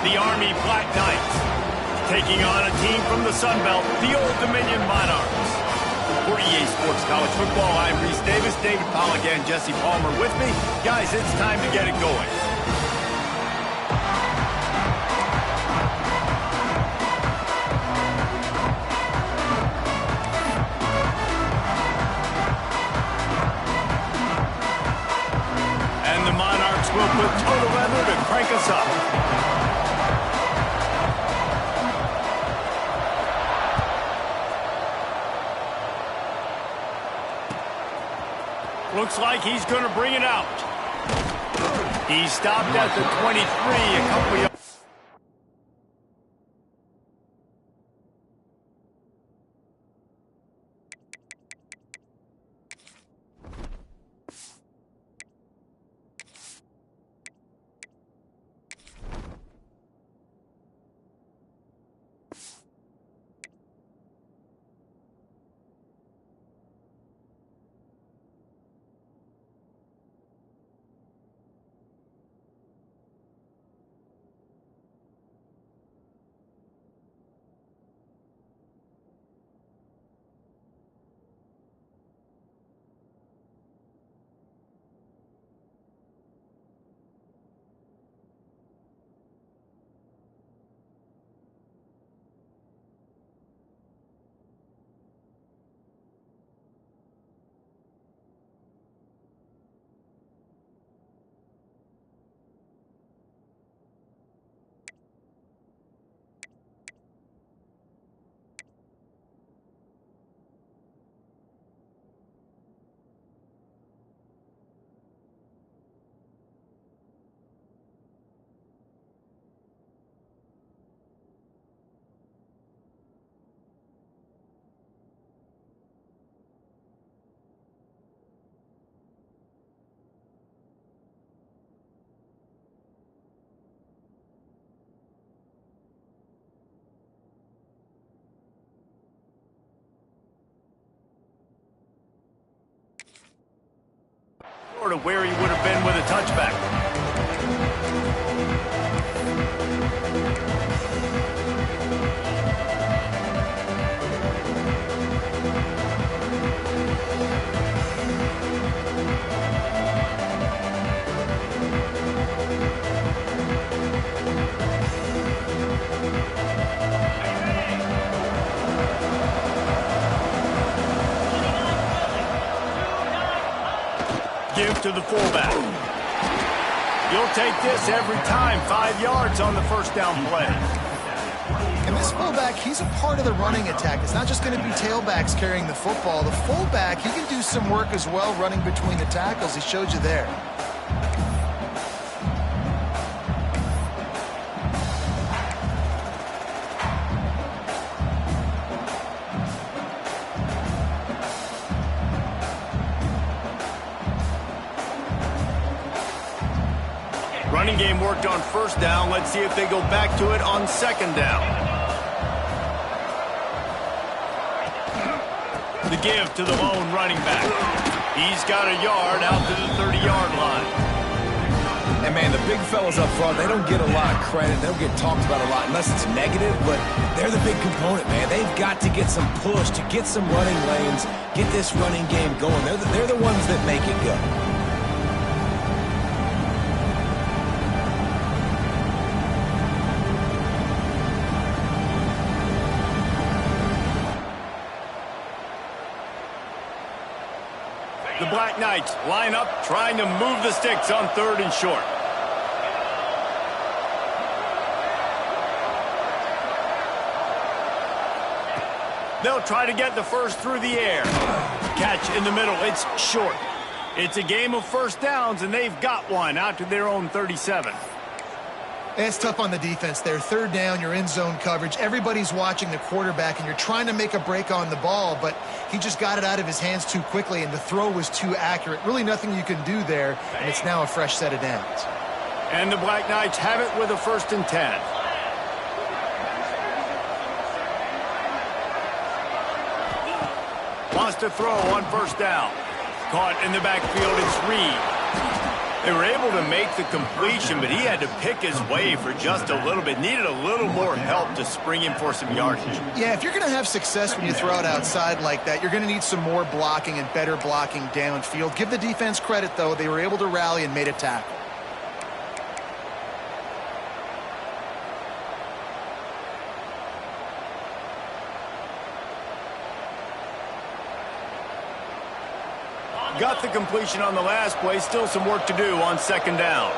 The Army Black Knights, taking on a team from the Sun Belt, the Old Dominion Monarchs. For EA Sports College Football, I'm Reese Davis, David Pollack, and Jesse Palmer with me. Guys, it's time to get it going. And the Monarchs will put total effort to crank us up. Looks like he's going to bring it out. He stopped at the 23, a couple of yards. Sort of where he would have been with a touchback. Give to the fullback. You'll take this every time. 5 yards on the first down play. And this fullback, he's a part of the running attack. It's not just going to be tailbacks carrying the football. The fullback, he can do some work as well running between the tackles. He showed you there. Running game worked on first down. Let's see if they go back to it on second down. The give to the lone running back. He's got a yard out to the 30-yard line. And, man, the big fellas up front, they don't get a lot of credit. They don't get talked about a lot unless it's negative, but they're the big component, man. They've got to get some push, to get some running lanes, get this running game going. They're the ones that make it go. The Black Knights line up, trying to move the sticks on 3rd and short. They'll try to get the first through the air. Catch in the middle. It's short. It's a game of first downs, and they've got one out to their own 37. It's tough on the defense there. 3rd down, you're in zone coverage. Everybody's watching the quarterback, and you're trying to make a break on the ball, but he just got it out of his hands too quickly, and the throw was too accurate. Really nothing you can do there, and it's now a fresh set of downs. And the Black Knights have it with a 1st and 10. Wants to throw on first down. Caught in the backfield, it's Reed. They were able to make the completion, but he had to pick his way for just a little bit. Needed a little more help to spring him for some yardage. Yeah, if you're going to have success when you throw it outside like that, you're going to need some more blocking and better blocking downfield. Give the defense credit, though. They were able to rally and made a tackle. Got the completion on the last play. Still some work to do on second down.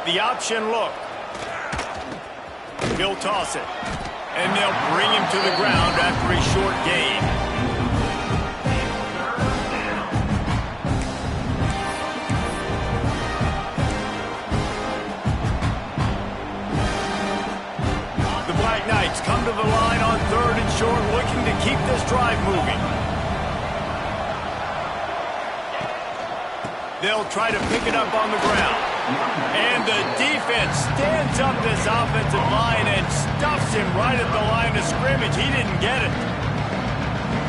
The option look. He'll toss it. And they'll bring him to the ground after a short gain. The Black Knights come to the line on third and short, looking to keep this drive moving. They'll try to pick it up on the ground. And the defense stands up this offensive line and stuffs him right at the line of scrimmage. He didn't get it.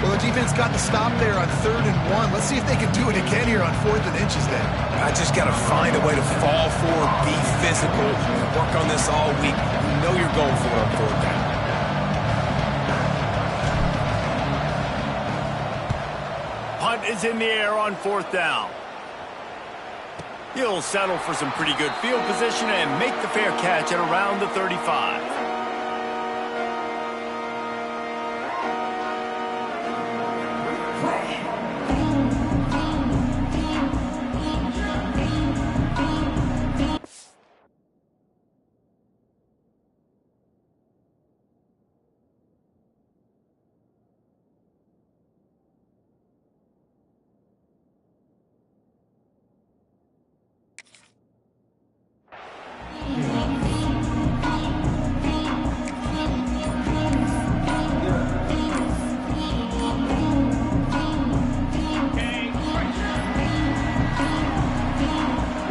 Well, the defense got the stop there on 3rd and 1. Let's see if they can do it again here on 4th and inches then. I just got to find a way to fall forward, be physical, work on this all week. You know you're going for it on 4th down. Punt is in the air on 4th down. He'll settle for some pretty good field position and make the fair catch at around the 35.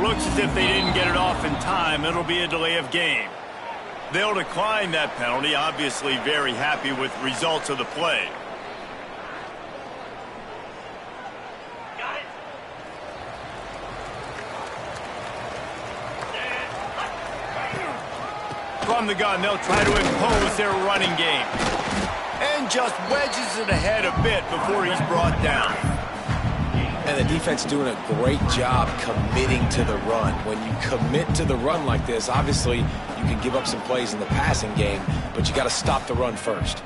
Looks as if they didn't get it off in time. It'll be a delay of game. They'll decline that penalty, obviously very happy with results of the play. From the gun, they'll try to impose their running game. And just wedges it ahead a bit before he's brought down. And the defense doing a great job committing to the run. When you commit to the run like this, obviously you can give up some plays in the passing game, but you got to stop the run first.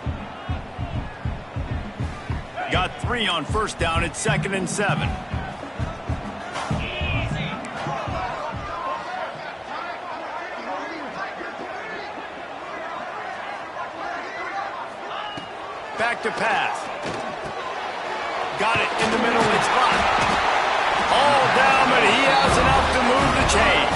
Got 3 on 1st down at 2nd and 7. Back to pass. Got it in the middle. It's blocked. All down, but he has enough to move the chains.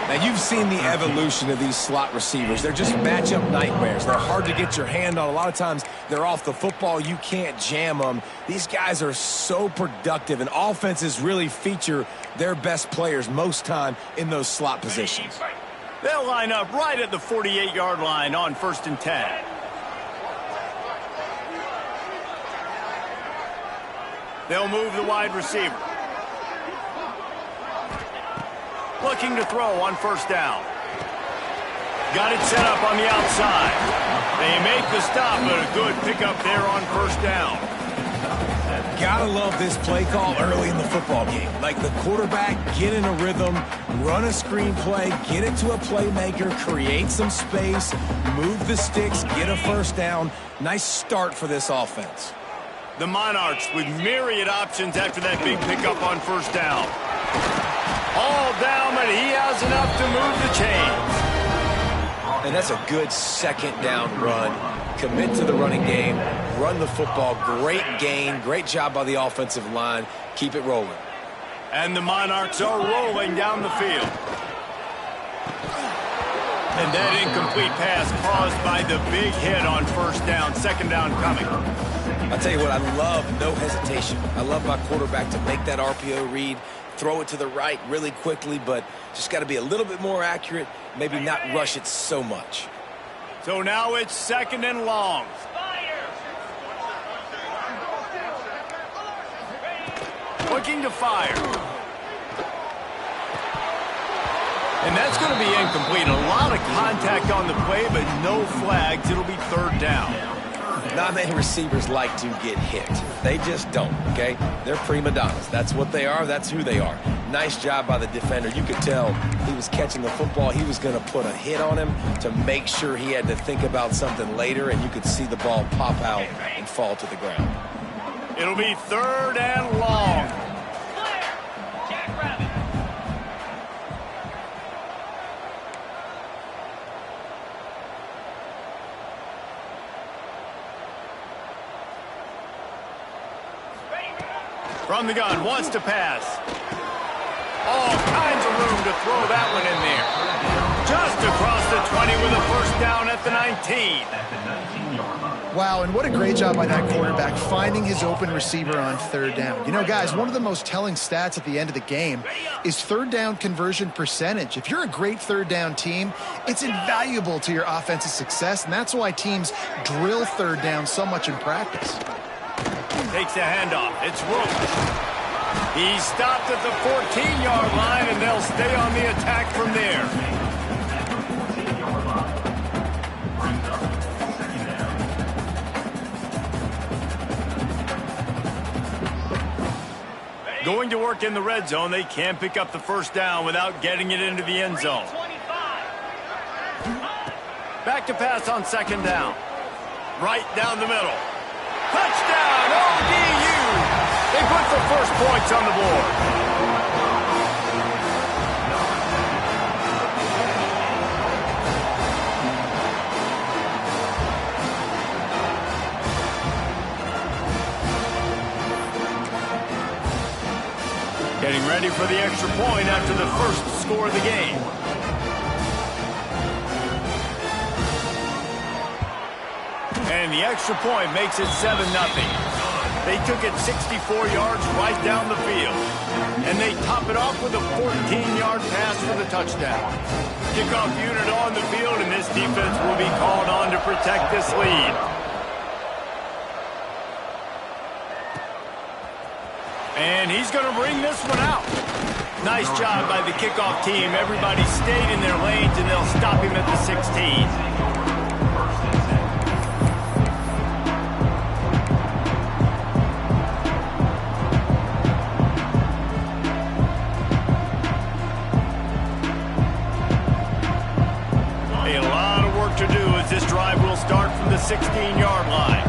Now, you've seen the evolution of these slot receivers. They're just matchup nightmares. They're hard to get your hand on. A lot of times, they're off the football. You can't jam them. These guys are so productive, and offenses really feature their best players most time in those slot positions. They'll line up right at the 48-yard line on 1st and 10. They'll move the wide receiver. Looking to throw on 1st down. Got it set up on the outside. They make the stop, but a good pickup there on 1st down. Gotta love this play call early in the football game. Like the quarterback, get in a rhythm, run a screen play, get it to a playmaker, create some space, move the sticks, get a 1st down. Nice start for this offense. The Monarchs with myriad options after that big pickup on 1st down. All down, but he has enough to move the chains. And that's a good 2nd down run. Commit to the running game, run the football. Great gain, great job by the offensive line. Keep it rolling. And the Monarchs are rolling down the field. And that incomplete pass caused by the big hit on 1st down. 2nd down coming. I'll tell you what, I love no hesitation. I love my quarterback to make that RPO read, throw it to the right really quickly, but just got to be a little bit more accurate, maybe not rush it so much. So now it's 2nd and long. looking to fire. And that's going to be incomplete. A lot of contact on the play, but no flags. It'll be third down. Not many receivers like to get hit. They just don't, okay? They're prima donnas. That's what they are. That's who they are. Nice job by the defender. You could tell he was catching the football. He was going to put a hit on him to make sure he had to think about something later, and you could see the ball pop out and fall to the ground. It'll be third and long. From the gun, wants to pass. All kinds of room to throw that one in there. Just across the 20 with a first down at the 19. Wow, and what a great job by that quarterback finding his open receiver on third down. You know, guys, one of the most telling stats at the end of the game is third down conversion percentage. If you're a great third down team, it's invaluable to your offensive success, and that's why teams drill third down so much in practice. Takes a handoff. It's Roach. He's stopped at the 14-yard line, and they'll stay on the attack from there. Going to work in the red zone. They can't pick up the first down without getting it into the end zone. Back to pass on second down. Right down the middle. Touchdown, ODU! They put the first points on the board. Getting ready for the extra point after the first score of the game. And the extra point makes it 7-0. They took it 64 yards right down the field. And they top it off with a 14-yard pass for the touchdown. Kickoff unit on the field, and this defense will be called on to protect this lead. And he's going to bring this one out. Nice job by the kickoff team. Everybody stayed in their lanes, and they'll stop him at the 16. To do as this drive will start from the 16-yard line.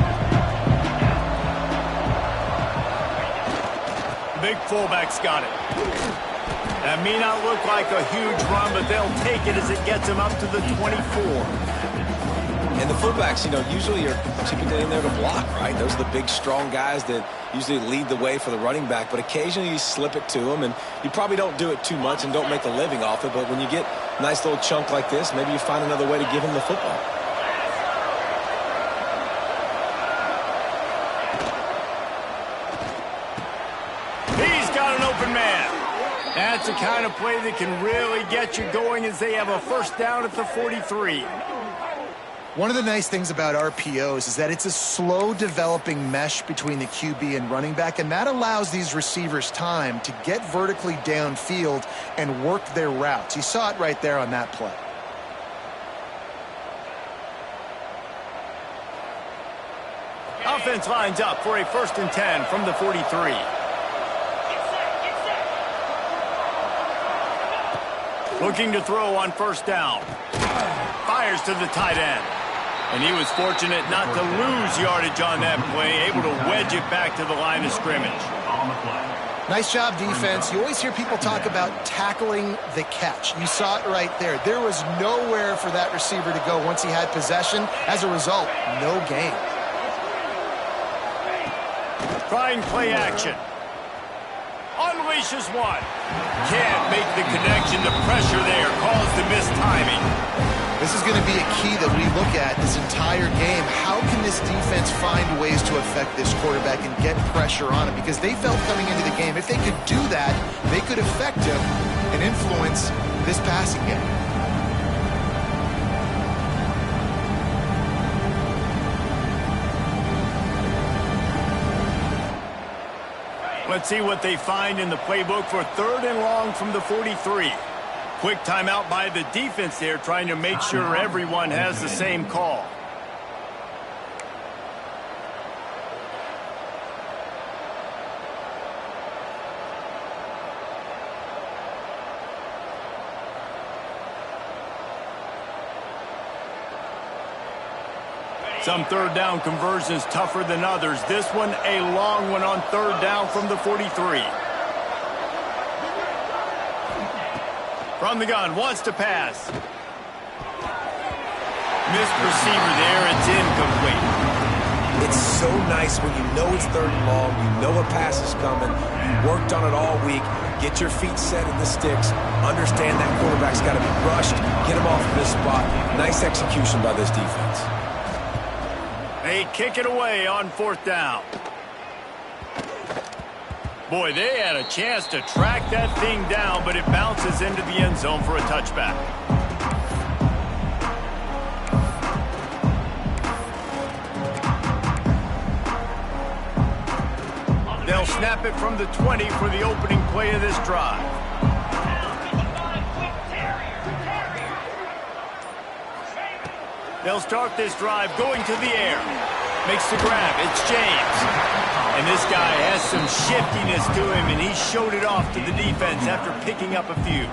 Big fullback's got it. That may not look like a huge run, but they'll take it as it gets them up to the 24. And the fullbacks, you know, usually are typically in there to block, right? Those are the big, strong guys that usually lead the way for the running back, but occasionally you slip it to them, and you probably don't do it too much and don't make a living off it, but when you get a nice little chunk like this, maybe you find another way to give him the football. He's got an open man. That's the kind of play that can really get you going as they have a first down at the 43. One of the nice things about RPOs is that it's a slow developing mesh between the QB and running back, and that allows these receivers time to get vertically downfield and work their routes. You saw it right there on that play. Offense lines up for a 1st and 10 from the 43. Looking to throw on first down. Fires to the tight end. And he was fortunate not to lose yardage on that play, able to wedge it back to the line of scrimmage. Nice job, defense. You always hear people talk about tackling the catch. You saw it right there. There was nowhere for that receiver to go once he had possession. As a result, no gain. Trying play action. Unleashes one. Can't make the connection. The pressure there caused the missed timing. This is going to be a key that we look at this entire game. How can this defense find ways to affect this quarterback and get pressure on him? Because they felt coming into the game, if they could do that, they could affect him and influence this passing game. Let's see what they find in the playbook for 3rd and long from the 43. Quick timeout by the defense there, trying to make sure everyone has the same call. Some 3rd down conversions tougher than others. This one a long one on 3rd down from the 43. From the gun, wants to pass. Missed receiver there, it's incomplete. It's so nice when you know it's 3rd and long, you know a pass is coming, you worked on it all week, get your feet set in the sticks, understand that quarterback's got to be rushed, get him off of this spot. Nice execution by this defense. They kick it away on 4th down. Boy, they had a chance to track that thing down, but it bounces into the end zone for a touchback. They'll snap it from the 20 for the opening play of this drive. They'll start this drive going to the air. Makes the grab. It's James. And this guy has some shiftiness to him, and he showed it off to the defense after picking up a few.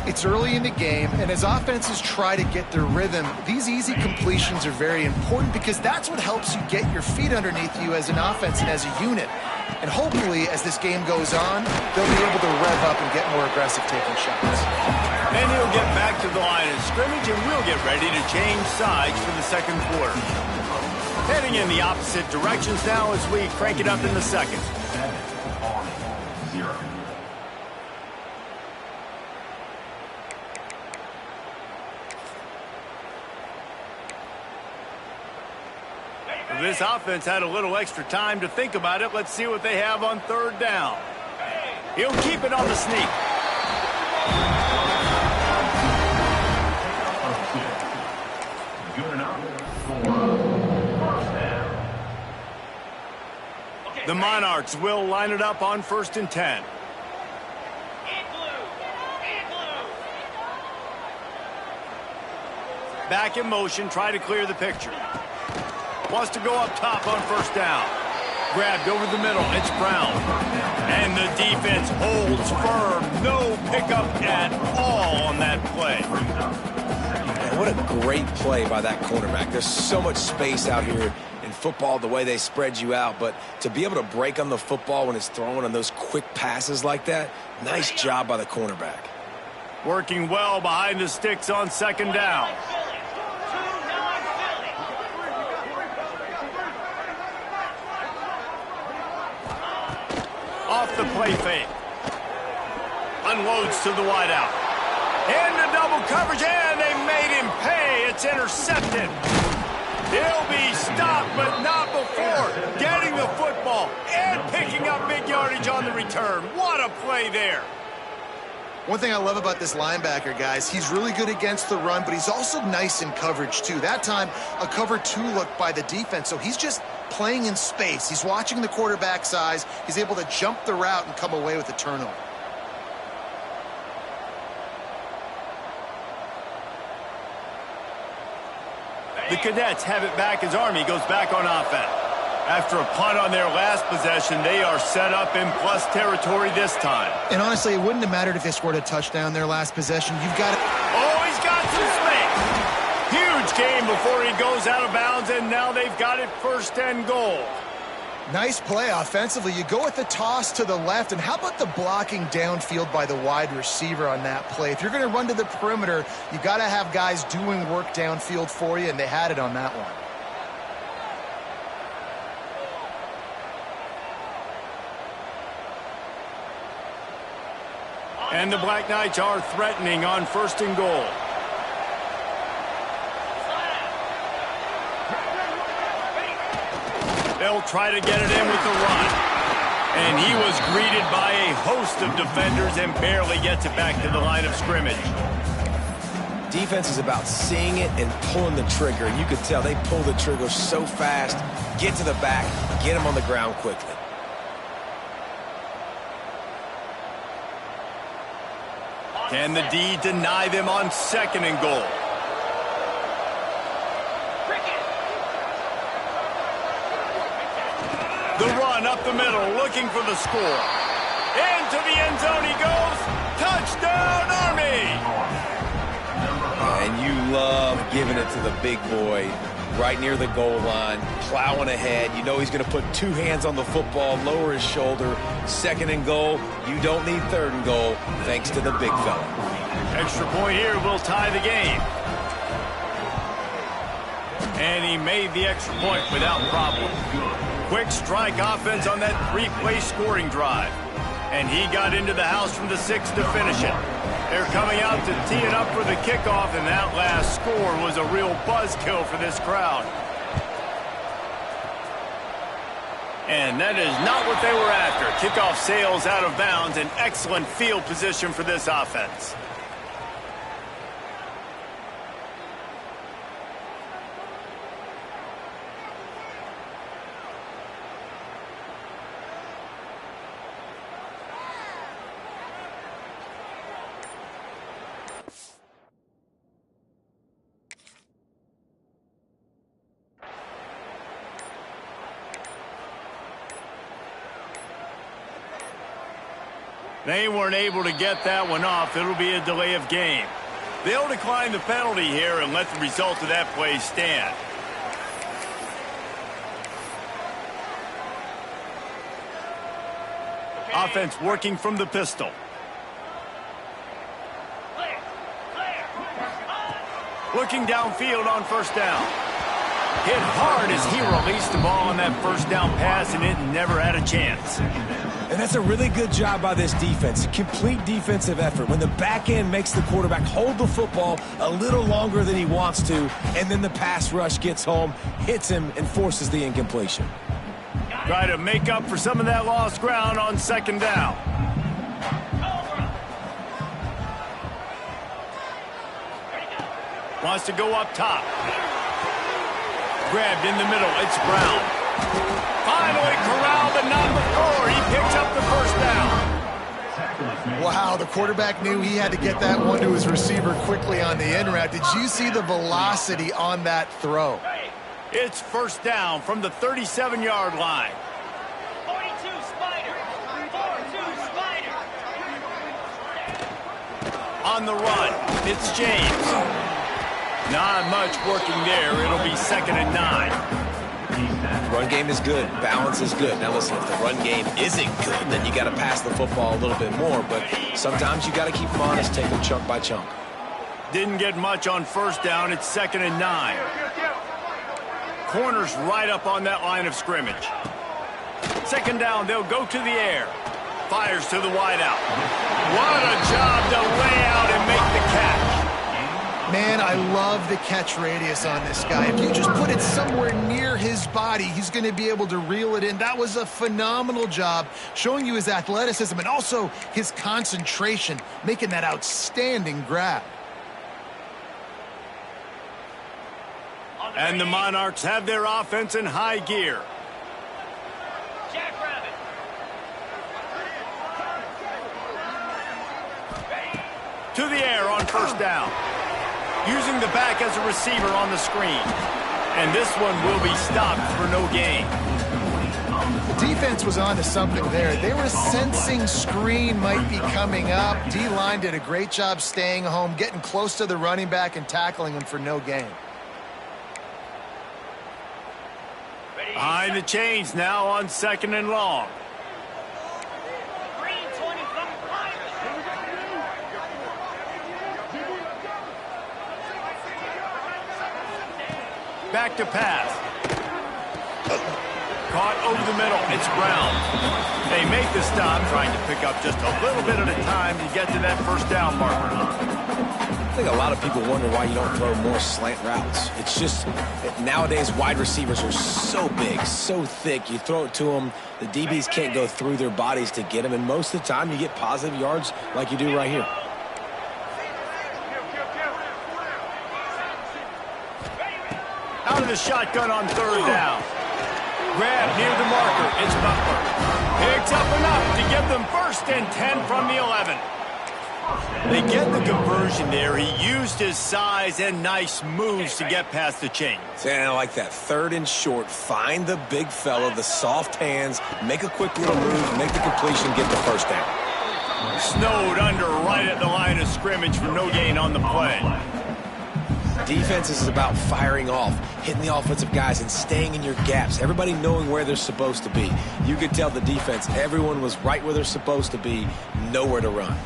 It's early in the game, and as offenses try to get their rhythm, these easy completions are very important because that's what helps you get your feet underneath you as an offense and as a unit. And hopefully, as this game goes on, they'll be able to rev up and get more aggressive taking shots. Then he'll get back to the line of scrimmage, and we'll get ready to change sides for the 2nd quarter. Heading in the opposite directions now as we crank it up in the 2nd. This offense had a little extra time to think about it. Let's see what they have on 3rd down. He'll keep it on the sneak. The Monarchs will line it up on 1st and 10. Back in motion, try to clear the picture. Wants to go up top on 1st down. Grabbed over the middle, it's Brown. And the defense holds firm. No pickup at all on that play. Man, what a great play by that cornerback. There's so much space out here in football, the way they spread you out, but to be able to break on the football when it's thrown on those quick passes like that, nice job by the cornerback. Working well behind the sticks on 2nd down. Off the play fake. Unloads to the wideout. Into double coverage, and they made him pay. It's intercepted. He'll be stopped, but not before getting the football and picking up big yardage on the return. What a play there. One thing I love about this linebacker, guys, he's really good against the run, but he's also nice in coverage, too. That time, a cover 2 look by the defense, so he's just playing in space. He's watching the quarterback's eyes. He's able to jump the route and come away with a turnover. The Cadets have it back as Army goes back on offense. After a punt on their last possession, they are set up in plus territory this time. And honestly, it wouldn't have mattered if they scored a touchdown their last possession. You've got it. Oh, he's got some space. Huge game before he goes out of bounds, and now they've got it 1st and goal. Nice play offensively. You go with the toss to the left, and how about the blocking downfield by the wide receiver on that play? If you're going to run to the perimeter, you got to have guys doing work downfield for you, and they had it on that one. And the Black Knights are threatening on 1st and goal. They'll try to get it in with the run. And he was greeted by a host of defenders and barely gets it back to the line of scrimmage. Defense is about seeing it and pulling the trigger. And you could tell they pull the trigger so fast, get to the back, get him on the ground quickly. Can the D deny them on 2nd and goal? The run up the middle, looking for the score. Into the end zone he goes. Touchdown, Army! And you love giving it to the big boy right near the goal line, plowing ahead. You know he's going to put 2 hands on the football, lower his shoulder. 2nd and goal. You don't need 3rd and goal, thanks to the big fella. Extra point here will tie the game. And he made the extra point without problem. Quick strike offense on that 3-play scoring drive. And he got into the house from the 6 to finish it. They're coming out to tee it up for the kickoff, and that last score was a real buzzkill for this crowd. And that is not what they were after. Kickoff sails out of bounds, an excellent field position for this offense. They weren't able to get that one off. It'll be a delay of game. They'll decline the penalty here and let the result of that play stand. Offense working from the pistol. Looking downfield on 1st down. Hit hard as he released the ball on that 1st down pass, and it never had a chance. And that's a really good job by this defense. A complete defensive effort. When the back end makes the quarterback hold the football a little longer than he wants to, and then the pass rush gets home, hits him, and forces the incompletion. Try to make up for some of that lost ground on 2nd down. Wants to go up top. Grabbed in the middle. It's Brown. Finally corralled, but not before. He picks up the 1st down. Wow, the quarterback knew he had to get that one to his receiver quickly on the in route. Did you see the velocity on that throw? It's 1st down from the 37-yard line. 42 Spider. 42 Spider. On the run, it's James. Not much working there. It'll be 2nd and 9. Run game is good. Balance is good. Now listen, if the run game isn't good, then you got to pass the football a little bit more. But sometimes you got to keep them honest, take them chunk by chunk. Didn't get much on 1st down. It's 2nd and 9. Corners right up on that line of scrimmage. 2nd down, they'll go to the air. Fires to the wideout. What a job to lay out and make the catch. Man, I love the catch radius on this guy. If you just put it somewhere near his body, he's going to be able to reel it in. That was a phenomenal job, showing you his athleticism and also his concentration, making that outstanding grab. And the Monarchs have their offense in high gear. Jackrabbit. To the air on 1st down. Using the back as a receiver on the screen. And this one will be stopped for no gain. The defense was on to something there. They were sensing screen might be coming up. D-line did a great job staying home, getting close to the running back and tackling him for no gain. Behind the chains now on 2nd and long. Green 20 from Back to pass. Caught over the middle. It's Brown. They make the stop, trying to pick up just a little bit at a time to get to that 1st down marker. I think a lot of people wonder why you don't throw more slant routes. It's just that nowadays wide receivers are so big, so thick. You throw it to them, the DBs can't go through their bodies to get them, and most of the time you get positive yards like you do right here. Out of the shotgun on 3rd down. Grab near the marker. It's Butler. Picks up enough to get them 1st and 10 from the 11. They get the conversion there. He used his size and nice moves to get past the chains. And I like that. 3rd and short. Find the big fella, the soft hands, make a quick little move, make the completion, get the first down. Snowed under right at the line of scrimmage for no gain on the play. Defense is about firing off, hitting the offensive guys, and staying in your gaps. Everybody knowing where they're supposed to be. You could tell the defense, everyone was right where they're supposed to be, nowhere to run.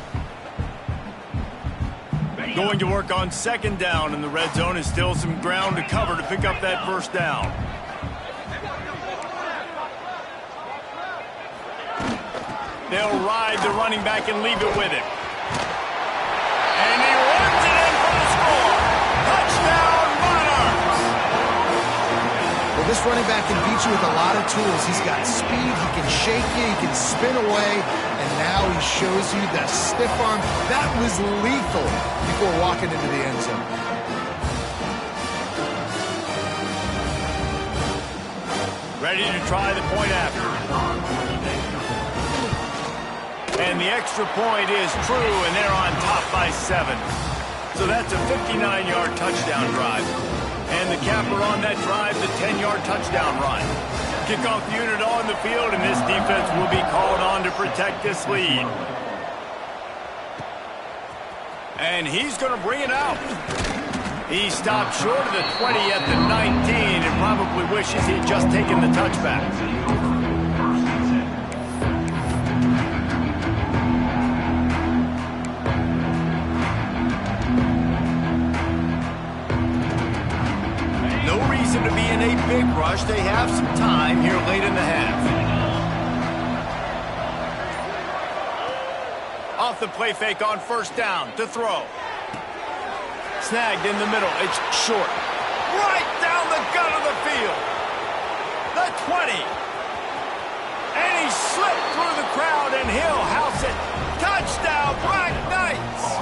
Going to work on 2nd down, and the red zone is still some ground to cover to pick up that 1st down. They'll ride the running back and leave it with him. And he runs it in for the score. Touchdown, Monarchs! Well, this running back can beat you with a lot of tools. He's got speed, he can shake you, he can spin away, and now he shows you the stiff arm. That was lethal before walking into the end zone. Ready to try the point after. And the extra point is true, and they're on top by 7. So that's a 59-yard touchdown drive. And the capper on that drive, the 10-yard touchdown run. Kickoff unit on the field, and this defense will be called on to protect this lead. And he's going to bring it out. He stopped short of the 20 at the 19 and probably wishes he'd just taken the touchback. To be in a big rush. They have some time here late in the half. Off the play fake on 1st down to throw. Snagged in the middle. It's short. Right down the gut of the field. The 20. And he slipped through the crowd and he'll house it. Touchdown, Black Knights.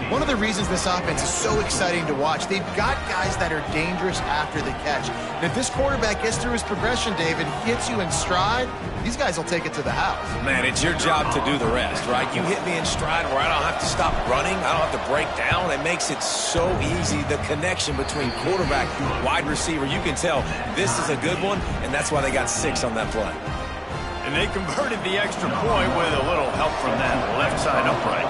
One of the reasons this offense is so exciting to watch, they've got guys that are dangerous after the catch. And if this quarterback gets through his progression, David, hits you in stride, these guys will take it to the house. Man, it's your job to do the rest, right? You hit me in stride where I don't have to stop running, I don't have to break down. It makes it so easy, the connection between quarterback and wide receiver. You can tell this is a good one, and that's why they got 6 on that play. And they converted the extra point with a little help from that left side upright.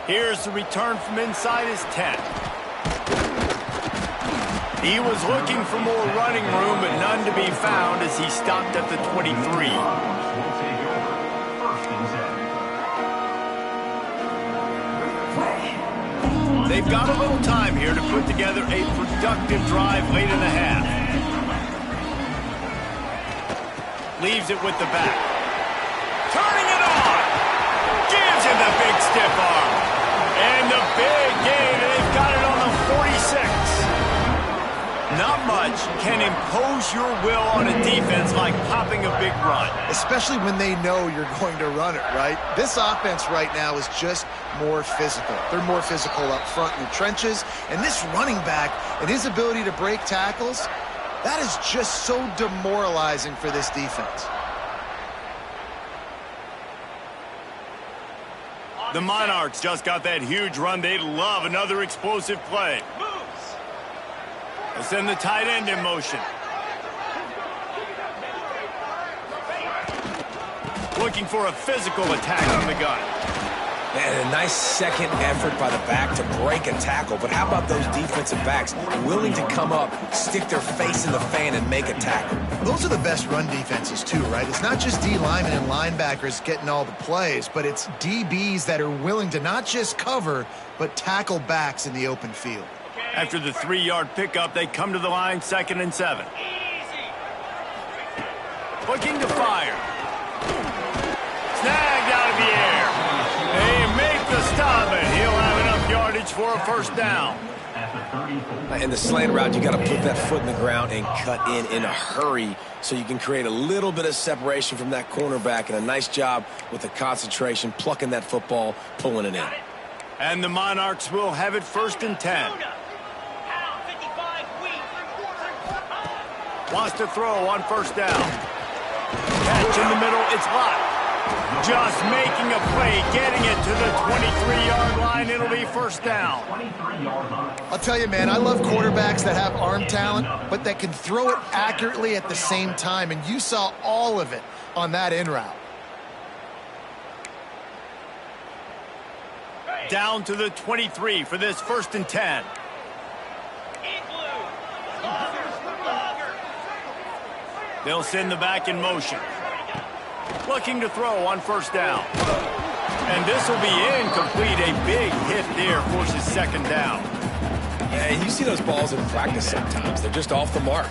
Here's the return from inside his 10. He was looking for more running room, but none to be found as he stopped at the 23. They've got a little time here to put together a productive drive late in the half. Leaves it with the back. Turning it on! Gives him the big stiff arm. And the big gain, and they've got it on the 46. Not much can impose your will on a defense like popping a big run. Especially when they know you're going to run it, right? This offense right now is just more physical. They're more physical up front in the trenches. And this running back and his ability to break tackles, that is just so demoralizing for this defense. The Monarchs just got that huge run. They'd love another explosive play. They'll send the tight end in motion. Looking for a physical attack from the gun. And a nice second effort by the back to break a tackle. But how about those defensive backs willing to come up, stick their face in the fan, and make a tackle? Those are the best run defenses too, right? It's not just D linemen and linebackers getting all the plays, but it's DBs that are willing to not just cover, but tackle backs in the open field. After the 3-yard pickup, they come to the line 2nd and 7. Looking to fire. Snagged out of the air. They make the stop, and he'll have enough yardage for a 1st down. In the slant route, you got to put that foot in the ground and cut in a hurry so you can create a little bit of separation from that cornerback, and a nice job with the concentration, plucking that football, pulling it in. And the Monarchs will have it 1st and 10. Wants to throw on first down. Catch in the middle, it's locked. Just making a play, getting it to the 23-yard line. It'll be first down. I'll tell you, man, I love quarterbacks that have arm talent, but that can throw it accurately at the same time, and you saw all of it on that in route. Down to the 23 for this 1st and 10. They'll send the back in motion. Looking to throw on first down. And this will be incomplete. A big hit there forces 2nd down. Yeah, you see those balls in practice sometimes. They're just off the mark.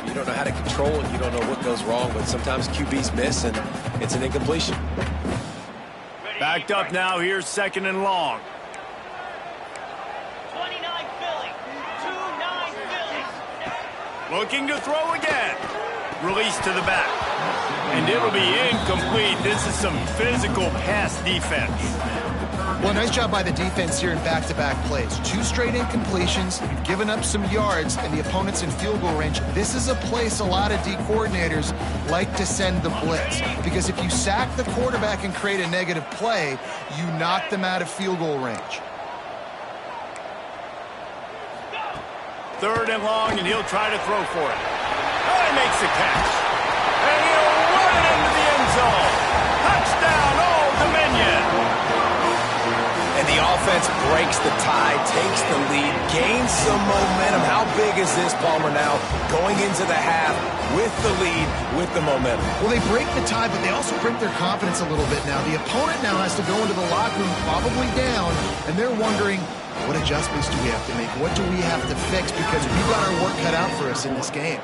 You don't know how to control it. You don't know what goes wrong, but sometimes QBs miss, and it's an incompletion. Backed up now. Here's 2nd and long. 29 Philly. 2-9 Philly. Looking to throw again. Release to the back. And it'll be incomplete. This is some physical pass defense. Well, nice job by the defense here in back-to-back plays. 2 straight incompletions, you've given up some yards, and the opponent's in field goal range. This is a place a lot of D coordinators like to send the blitz, because if you sack the quarterback and create a negative play, you knock them out of field goal range. 3rd and long, and he'll try to throw for it. Oh, he makes the catch. And he'll run it into the end zone. Touchdown, Old Dominion. And the offense breaks the tie, takes the lead, gains some momentum. How big is this, Palmer, now going into the half with the lead, with the momentum? Well, they break the tie, but they also break their confidence a little bit now. The opponent now has to go into the locker room probably down, and they're wondering, what adjustments do we have to make? What do we have to fix? Because we've got our work cut out for us in this game.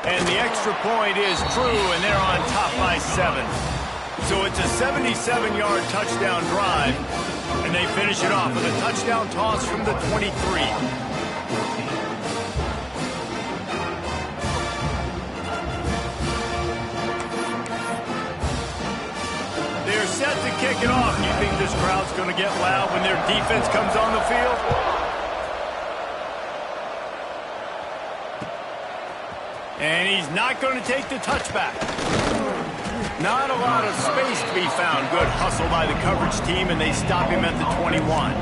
And the extra point is true, and they're on top by 7. So it's a 77-yard touchdown drive, and they finish it off with a touchdown toss from the 23. They're set to kick it off. You think this crowd's going to get loud when their defense comes on the field? And he's not going to take the touchback. Not a lot of space to be found. Good hustle by the coverage team, and they stop him at the 21.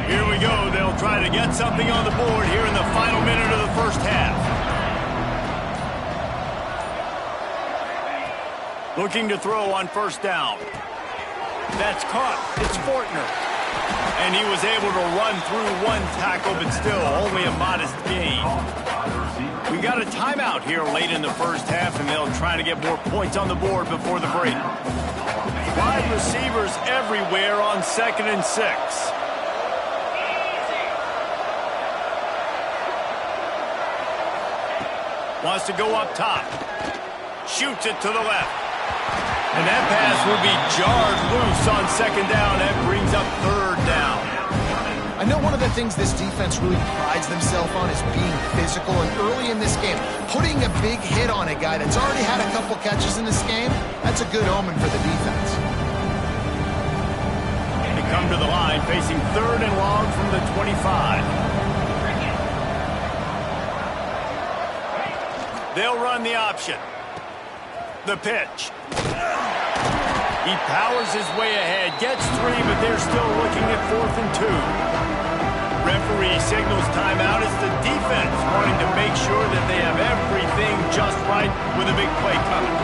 Here we go. They'll try to get something on the board here in the final minute of the 1st half. Looking to throw on first down. That's caught. It's Fortner. And he was able to run through 1 tackle, but still only a modest gain. We got a timeout here late in the 1st half, and they'll try to get more points on the board before the break. Wide receivers everywhere on 2nd and 6. Wants to go up top. Shoots it to the left. And that pass will be jarred loose on 2nd down. That brings up 3rd down. I know one of the things this defense really prides themselves on is being physical, and early in this game, putting a big hit on a guy that's already had a couple catches in this game, that's a good omen for the defense. They come to the line facing 3rd and long from the 25. They'll run the option. The pitch. He powers his way ahead, gets 3, but they're still looking at 4th and 2. Referee signals timeout as the defense wanting to make sure that they have everything just right with a big play coming.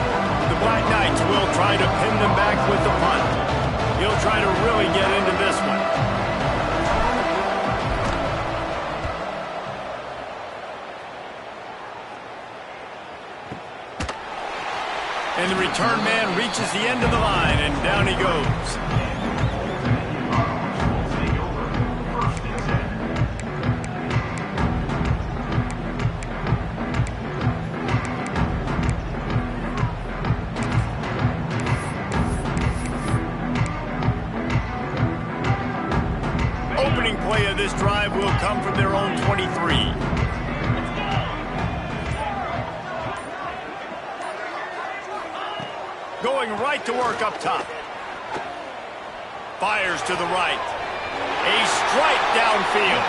The Black Knights will try to pin them back with the punt. He'll try to really get into this one. And the return man reaches the end of the line, and down he goes. Opening play of this drive will come from their own 23. Going right to work up top. Fires to the right. A strike downfield.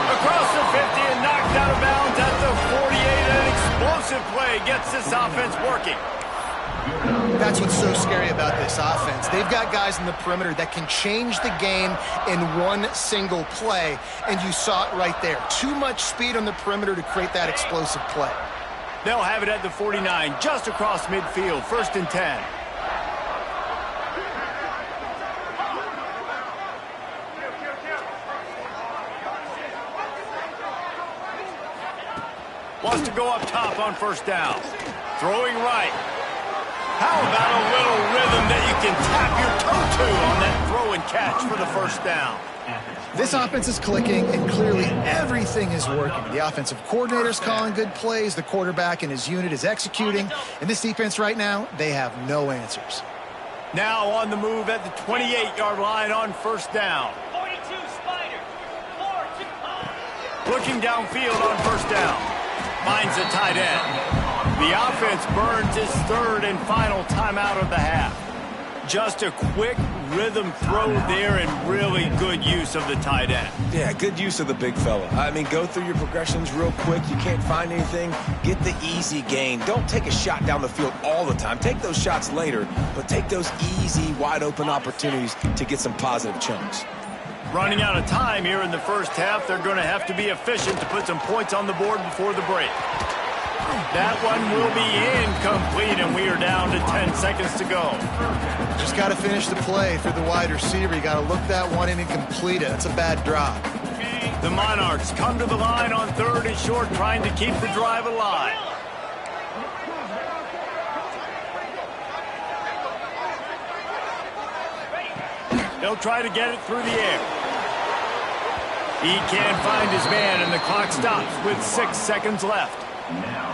Across the 50 and knocked out of bounds at the 48. An explosive play gets this offense working. That's what's so scary about this offense. They've got guys in the perimeter that can change the game in one single play, and you saw it right there. Too much speed on the perimeter to create that explosive play. They'll have it at the 49, just across midfield, 1st and 10. Wants to go up top on 1st down. Throwing right. How about a little rhythm that you can tap your toe to on that throw and catch for the 1st down? This offense is clicking, and clearly everything is working. The offensive coordinator's calling good plays. The quarterback and his unit is executing. And this defense right now, they have no answers. Now on the move at the 28-yard line on 1st down. 42 Spiders. 4-2. Looking downfield on 1st down. Finds a tight end. The offense burns its 3rd and final timeout of the half. Just a quick rhythm throw there and really good use of the tight end. Yeah, good use of the big fella. I mean, go through your progressions real quick. You can't find anything. Get the easy gain. Don't take a shot down the field all the time. Take those shots later, but take those easy, wide-open opportunities to get some positive chunks. Running out of time here in the 1st half. They're going to have to be efficient to put some points on the board before the break. That one will be incomplete, and we are down to 10 seconds to go. Just got to finish the play for the wide receiver. You got to look that one in and complete it. That's a bad drop. The Monarchs come to the line on 3rd and short, trying to keep the drive alive. They'll try to get it through the air. He can't find his man, and the clock stops with 6 seconds left.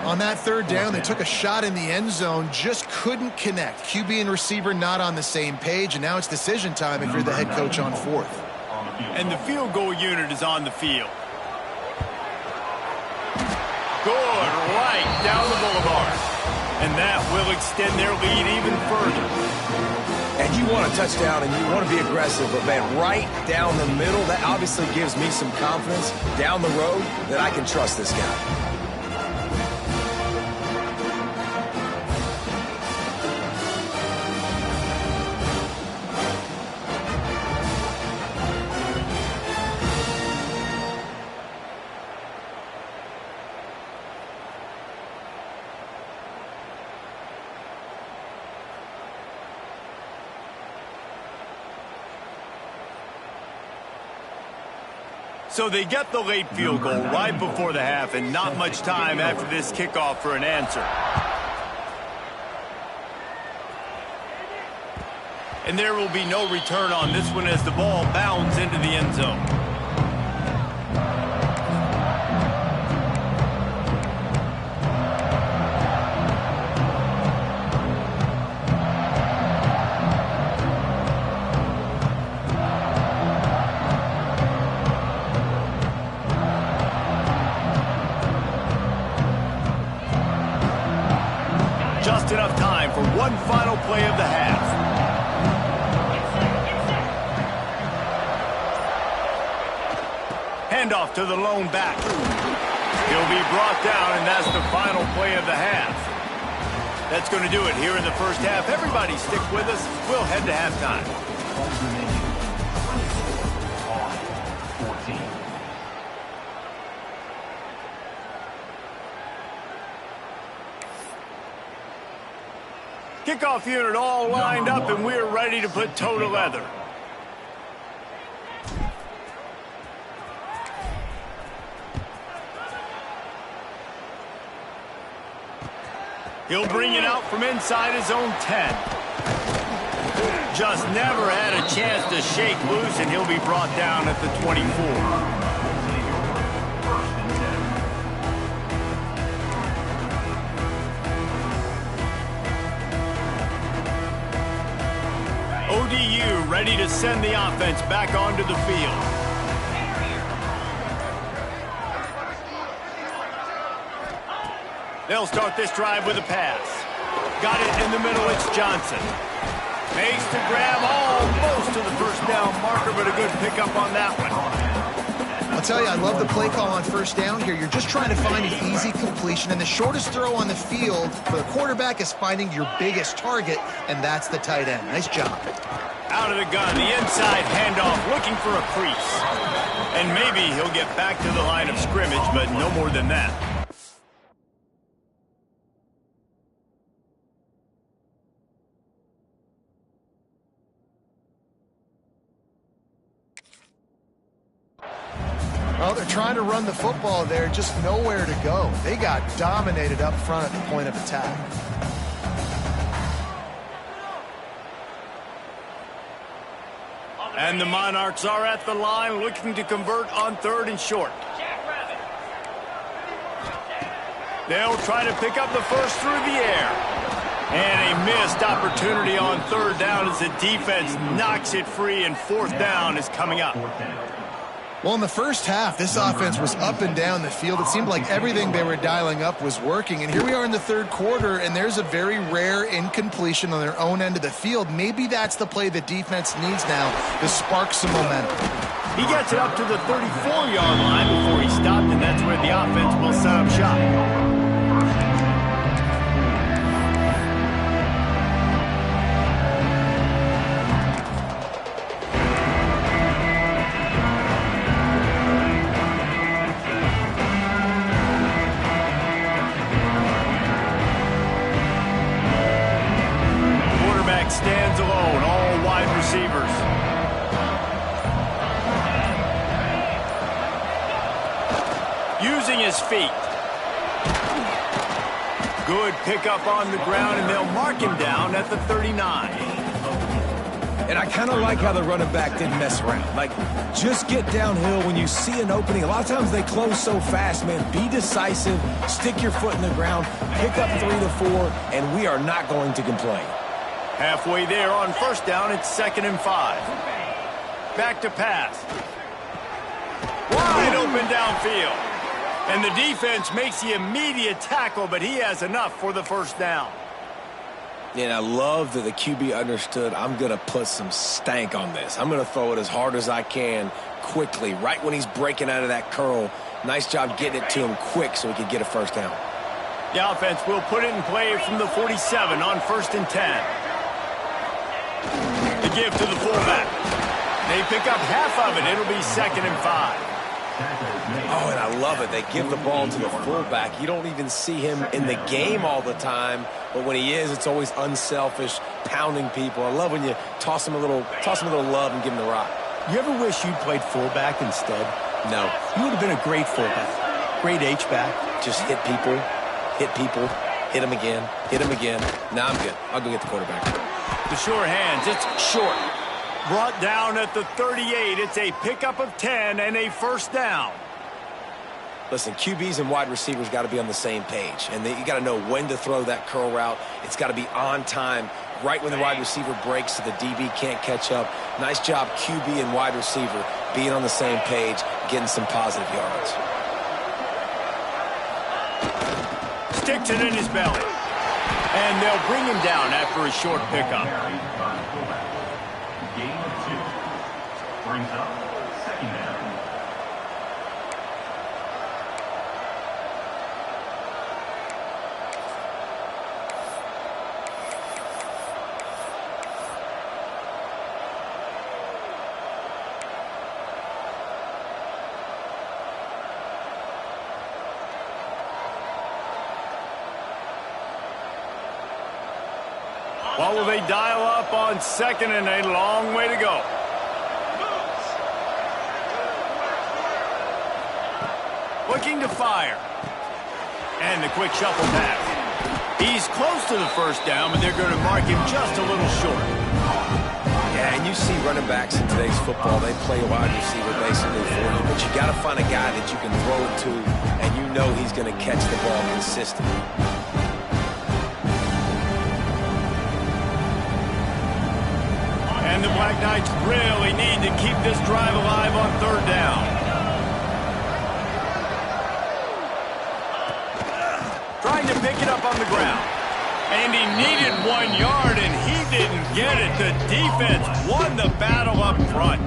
On that 3rd down, they took a shot in the end zone, just couldn't connect. QB and receiver not on the same page, and now it's decision time if you're the head coach on 4th. And the field goal unit is on the field. Good right down the boulevard. And that will extend their lead even further. And you want a touchdown and you want to be aggressive, but man, right down the middle, that obviously gives me some confidence down the road that I can trust this guy. So they get the late field goal right before the half, and not much time after this kickoff for an answer. And there will be no return on this one as the ball bounds into the end zone. Just enough time for one final play of the half. Handoff to the lone back. He'll be brought down, and that's the final play of the half. That's going to do it here in the 1st half. Everybody stick with us. We'll head to halftime. Kickoff unit all lined up, and we're ready to put toe to leather. He'll bring it out from inside his own 10. Just never had a chance to shake loose, and he'll be brought down at the 24. ODU ready to send the offense back onto the field. They'll start this drive with a pass. Got it in the middle, it's Johnson. Makes the grab almost to the first down marker, but a good pickup on that one. I'll tell you, I love the play call on first down here. You're just trying to find an easy completion, and the shortest throw on the field for the quarterback is finding your biggest target, and that's the tight end. Nice job. Out of the gun, the inside handoff, looking for a crease. And maybe he'll get back to the line of scrimmage, but no more than that. Well, they're trying to run the football there, just nowhere to go. They got dominated up front at the point of attack. And the Monarchs are at the line looking to convert on 3rd and short. They'll try to pick up the first through the air. And a missed opportunity on 3rd down as the defense knocks it free, and 4th down is coming up. Well, in the first half, this offense was up and down the field. It seemed like everything they were dialing up was working. And here we are in the 3rd quarter, and there's a very rare incompletion on their own end of the field. Maybe that's the play the defense needs now to spark some momentum. He gets it up to the 34-yard line before he stopped, and that's where the offense will set up shop. Stands alone, all wide receivers. Using his feet. Good pickup on the ground, and they'll mark him down at the 39. And I kind of like how the running back didn't mess around. Like, just get downhill when you see an opening. A lot of times they close so fast, man. Be decisive, stick your foot in the ground, pick up 3 to 4, and we are not going to complain. Halfway there on 1st down, it's 2nd and 5. Back to pass. Wide open downfield. And the defense makes the immediate tackle, but he has enough for the 1st down. And I love that the QB understood, I'm going to put some stank on this. I'm going to throw it as hard as I can quickly, right when he's breaking out of that curl. Nice job getting it to him quick so he could get a 1st down. The offense will put it in play from the 47 on 1st and 10. The give to the fullback. They pick up half of it. It'll be 2nd and 5. Oh, and I love it. They give the ball to the fullback. You don't even see him in the game all the time, but when he is, it's always unselfish, pounding people. I love when you toss him a little love and give him the rock. You ever wish you'd played fullback instead? No. You would have been a great fullback. Great H-back. Just hit people, hit them again, hit them again. Nah, I'm good. I'll go get the quarterback. The sure hands, it's short. Brought down at the 38. It's a pickup of 10 and a 1st down. Listen, QBs and wide receivers got to be on the same page, and you got to know when to throw that curl route. It's got to be on time, right when the wide receiver breaks so the DB can't catch up. Nice job, QB and wide receiver, being on the same page, getting some positive yards. Sticks it in his belly. And they'll bring him down after a short pickup. Gain of 2. Brings up 2nd down. What will they dial up on 2nd and a long way to go? Looking to fire. And the quick shuffle pass. He's close to the 1st down, but they're going to mark him just a little short. Yeah, and you see running backs in today's football, they play a wide receiver basically for you, but you got to find a guy that you can throw it to, and you know he's going to catch the ball consistently. And the Black Knights really need to keep this drive alive on 3rd down. Trying to pick it up on the ground. And he needed 1 yard, and he didn't get it. The defense won the battle up front.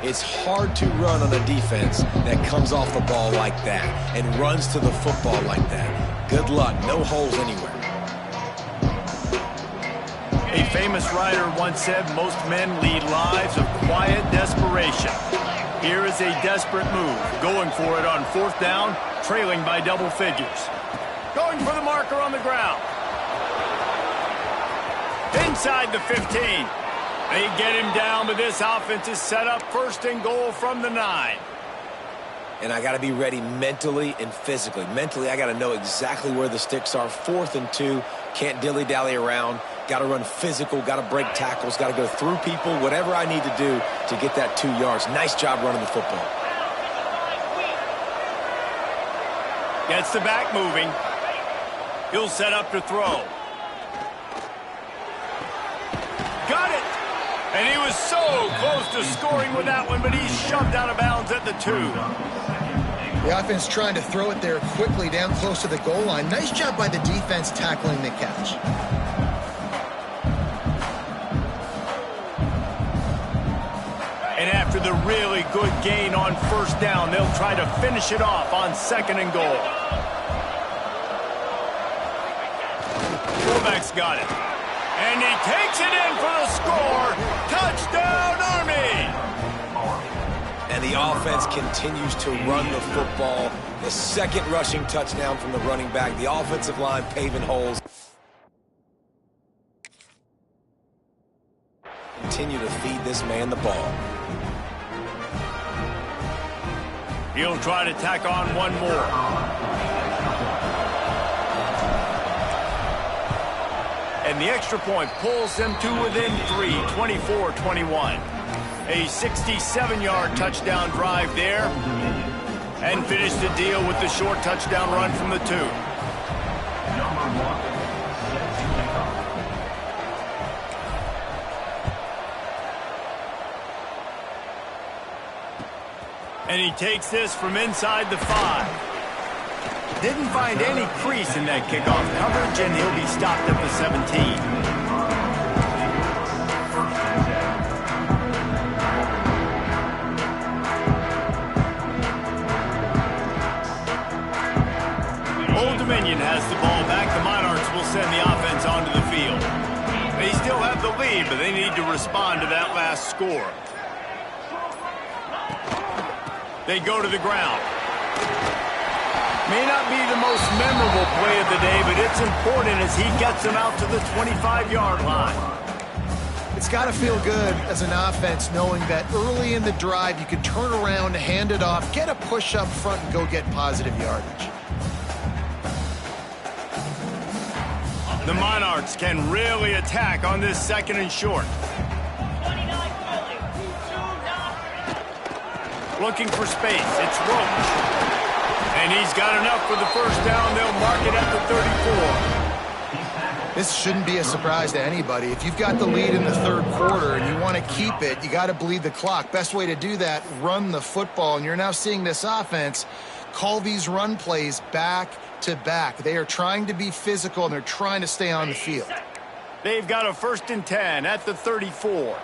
It's hard to run on a defense that comes off the ball like that and runs to the football like that. Good luck. No holes anywhere. A famous writer once said most men lead lives of quiet desperation. Here is a desperate move, going for it on 4th down, trailing by double figures. Going for the marker on the ground. Inside the 15. They get him down, but this offense is set up 1st and goal from the 9. And I got to be ready mentally and physically. Mentally, I got to know exactly where the sticks are. 4th and 2, can't dilly-dally around. Got to run physical, got to break tackles, got to go through people, whatever I need to do to get that 2 yards. Nice job running the football. Gets the back moving. He'll set up to throw. Got it! And he was so close to scoring with that one, but he's shoved out of bounds at the 2. The offense trying to throw it there quickly down close to the goal line. Nice job by the defense tackling the catch. And after the really good gain on 1st down, they'll try to finish it off on 2nd and goal. Fullback's got it. And he takes it in for the score. Touchdown, Army! And the offense continues to run the football. The 2nd rushing touchdown from the running back. The offensive line paving holes. Continue to feed this man the ball. He'll try to tack on one more. And the extra point pulls them to within 3, 24-21. A 67-yard touchdown drive there. And finish the deal with the short touchdown run from the 2. And he takes this from inside the 5. Didn't find any crease in that kickoff coverage, and he'll be stopped at the 17. Old Dominion has the ball back. The Monarchs will send the offense onto the field. They still have the lead, but they need to respond to that last score. They go to the ground. May not be the most memorable play of the day, but it's important as he gets them out to the 25-yard line. It's got to feel good as an offense knowing that early in the drive you can turn around, hand it off, get a push up front, and go get positive yardage. The Monarchs can really attack on this 2nd and short. Looking for space. It's Roach. And he's got enough for the 1st down. They'll mark it at the 34. This shouldn't be a surprise to anybody. If you've got the lead in the 3rd quarter and you want to keep it, you got to bleed the clock. Best way to do that, run the football. And you're now seeing this offense call these run plays back to back. They are trying to be physical, and they're trying to stay on the field. They've got a 1st and 10 at the 34.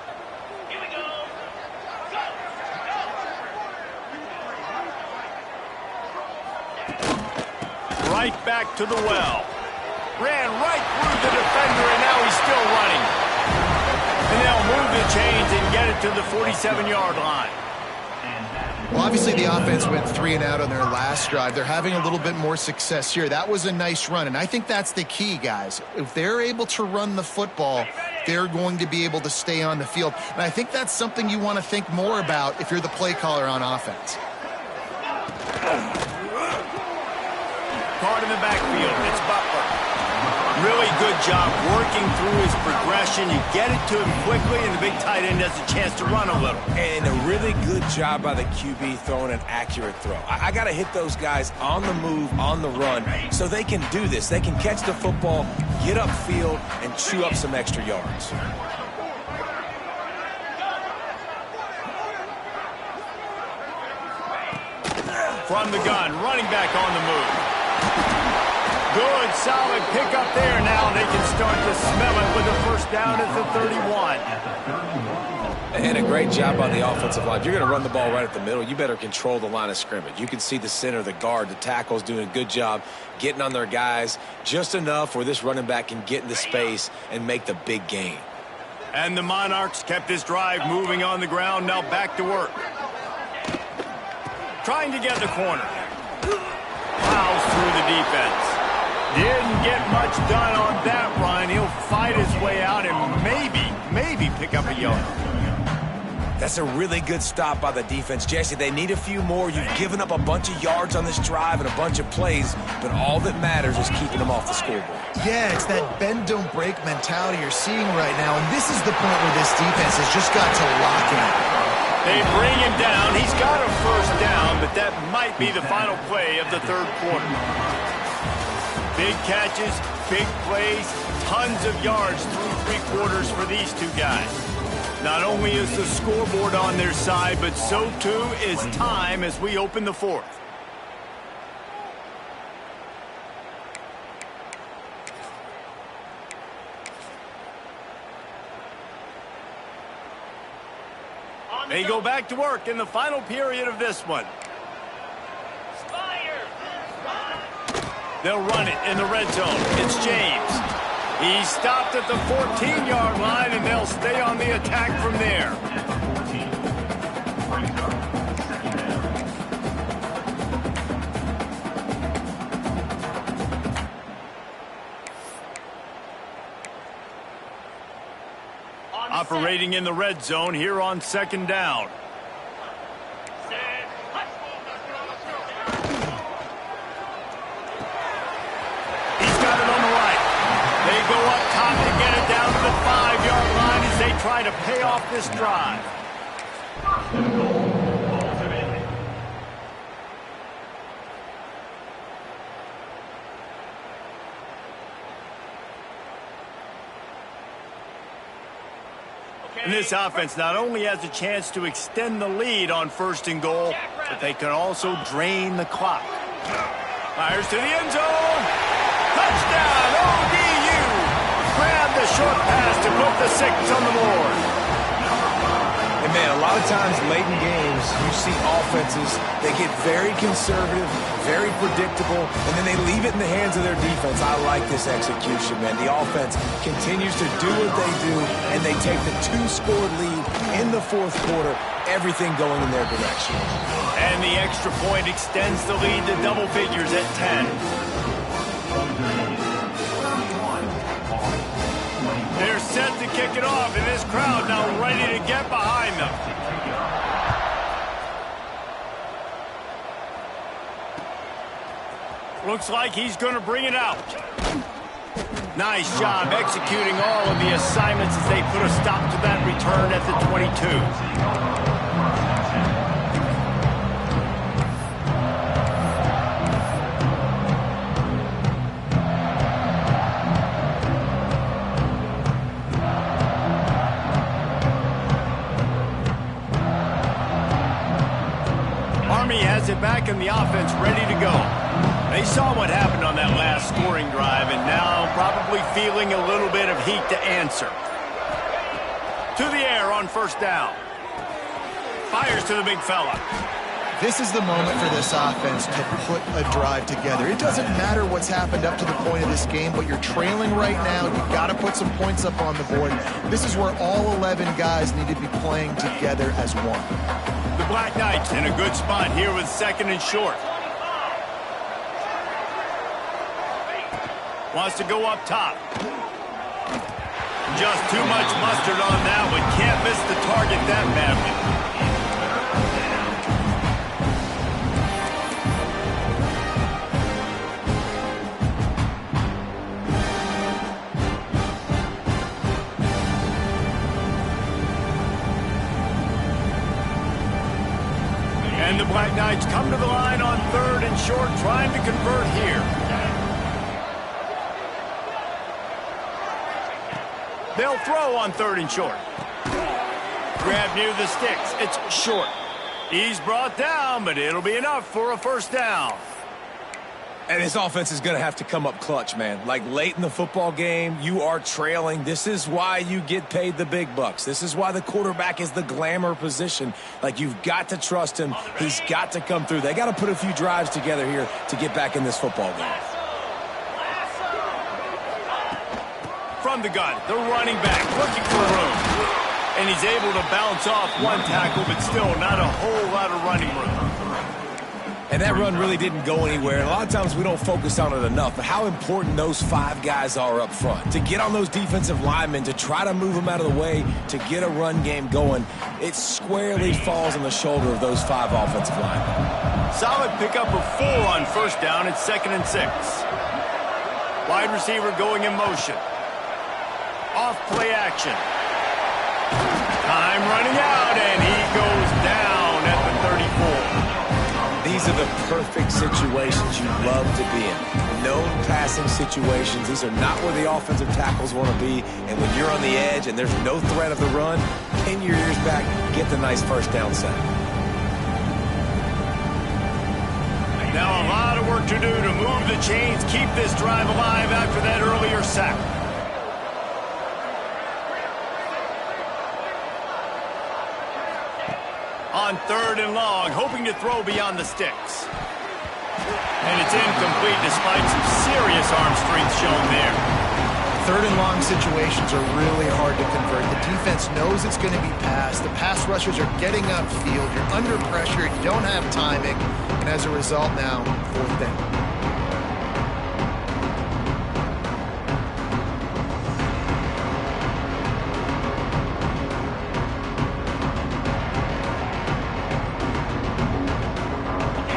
Right back to the well. Ran right through the defender, and now he's still running. And they'll move the chains and get it to the 47-yard line. Well, obviously the offense went 3 and out on their last drive. They're having a little bit more success here. That was a nice run, and I think that's the key, guys. If they're able to run the football, they're going to be able to stay on the field. And I think that's something you want to think more about if you're the play caller on offense. Caught in the backfield. It's Butler. Really good job working through his progression. You get it to him quickly, and the big tight end has a chance to run a little. And a really good job by the QB throwing an accurate throw. I got to hit those guys on the move, on the run, so they can do this. They can catch the football, get upfield, and chew up some extra yards. From the gun, running back on the move. Good, solid pickup there. Now they can start to smell it with a first down at the 31. And a great job on the offensive line. If you're going to run the ball right at the middle, you better control the line of scrimmage. You can see the center, the guard, the tackles doing a good job getting on their guys just enough where this running back can get into space and make the big gain. And the Monarchs kept this drive moving on the ground. Now back to work. Trying to get the corner. Plows through the defense. Didn't get much done on that run. He'll fight his way out and maybe pick up a yard. That's a really good stop by the defense. Jesse, they need a few more. You've given up a bunch of yards on this drive and a bunch of plays, but all that matters is keeping them off the scoreboard. Yeah, it's that bend, don't break mentality you're seeing right now, and this is the point where this defense has just got to lock in. They bring him down. He's got a first down, but that might be the final play of the third quarter. Big catches, big plays, tons of yards through three quarters for these two guys. Not only is the scoreboard on their side, but so too is time as we open the fourth. They go back to work in the final period of this one. They'll run it in the red zone. It's James. He stopped at the 14-yard line, and they'll stay on the attack from there. Operating in the red zone here on second down. He's got it on the right. They go up top to get it down to the 5-yard line as they try to pay off this drive. And this offense not only has a chance to extend the lead on first and goal, but they can also drain the clock. Fires to the end zone. Touchdown, ODU. Grab the short pass to put the 6 on the board. And man, a lot of times late in games, you see offenses, they get very conservative, very predictable, and then they leave it in the hands of their defense. I like this execution, man. The offense continues to do what they do, and they take the 2-score lead in the fourth quarter, everything going in their direction. And the extra point extends the lead to double figures at 10. They're set to kick it off, and this crowd now ready to get behind them. Looks like he's going to bring it out. Nice job executing all of the assignments as they put a stop to that return at the 22. Has it back in the offense ready to go. They saw what happened on that last scoring drive and now probably feeling a little bit of heat to answer. To the air on first down. Fires to the big fella. This is the moment for this offense to put a drive together. It doesn't matter what's happened up to the point of this game, but you're trailing right now. You've got to put some points up on the board. This is where all 11 guys need to be playing together as one. The Black Knights in a good spot here with second and short. Wants to go up top. Just too much mustard on that one. Can't miss the target that badly. And the Black Knights come to the line on third and short, trying to convert here. They'll throw on third and short. Grab near the sticks. It's short. He's brought down, but it'll be enough for a first down. And this offense is going to have to come up clutch, man. Like late in the football game, you are trailing. This is why you get paid the big bucks. This is why the quarterback is the glamour position. Like, you've got to trust him. He's got to come through. They got to put a few drives together here to get back in this football game. From the gun, the running back looking for room. And he's able to bounce off one tackle, but still not a whole lot of running room. And that run really didn't go anywhere. And a lot of times we don't focus on it enough, but how important those 5 guys are up front. To get on those defensive linemen, to try to move them out of the way, to get a run game going, it squarely falls on the shoulder of those 5 offensive linemen. Solid pickup of 4 on first down. It's 2nd and 6. Wide receiver going in motion. Off play action. Time running out, and he goes down at the 34. These are the perfect situations you love to be in. Known passing situations. These are not where the offensive tackles want to be. And when you're on the edge and there's no threat of the run, pin your ears back, get the nice first down sack. Now a lot of work to do to move the chains, keep this drive alive after that earlier sack. On 3rd and long, hoping to throw beyond the sticks. And it's incomplete despite some serious arm strength shown there. 3rd and long situations are really hard to convert. The defense knows it's going to be passed. The pass rushers are getting upfield. You're under pressure. You don't have timing. And as a result now, 4th down.